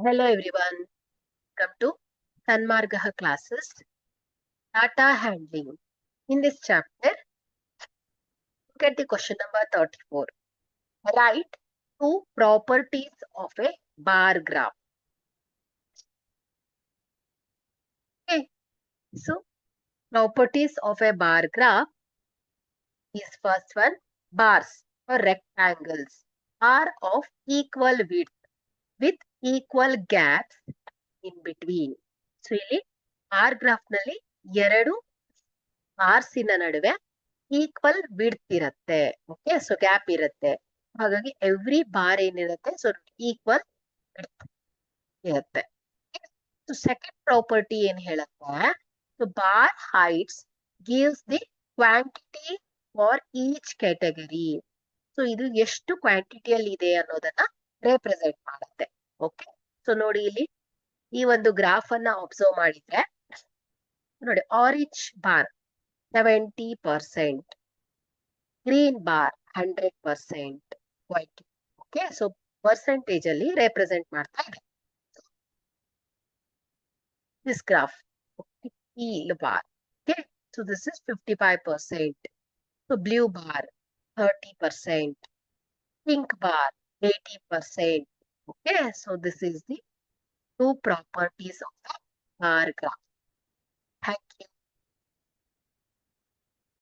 Hello everyone, welcome to Sanmargaha classes, data handling. In this chapter, look at the question number 34. Write two properties of a bar graph. Okay, so properties of a bar graph is first one, bars or rectangles are of equal width with equal gaps in between. So ಇಲ್ಲಿ bar graph ನಲ್ಲಿ ಎರಡು ಬಾರ್ಸಿನ ನಡುವೆ equal width ಇರುತ್ತೆ. Okay, so gap ಇರುತ್ತೆ. ಹಾಗಾಗಿ every bar ಏನಿರುತ್ತೆ so equal width ಇರುತ್ತೆ. So second property ಏನ್ ಹೇಳುತ್ತೆ, so bar heights gives the quantity for each category. So ಇದು ಎಷ್ಟು ಕ್ವಾಂಟಿಟಿಯಲ್ಲಿ ಇದೆ ಅನ್ನೋದನ್ನ ರೆಪ್ರೆಸೆಂಟ್ ಮಾಡುತ್ತೆ. ಓಕೆ, ಸೊ ನೋಡಿ ಇಲ್ಲಿ ಈ ಒಂದು ಗ್ರಾಫ್ ಅನ್ನ ಅಬ್ಸರ್ವ್ ಮಾಡಿದ್ರೆ ನೋಡಿ, orange bar 70%, green bar 100% quantity. Okay, so percentage ಅಲ್ಲಿ ರೆಪ್ರೆಸೆಂಟ್ ಮಾಡ್ತಾ ಇದೆ this graph. Okay, teal bar. Okay, so this is 55%. So blue bar 30%, pink bar 80%. Okay, so this is the two properties of the bar graph. Thank you.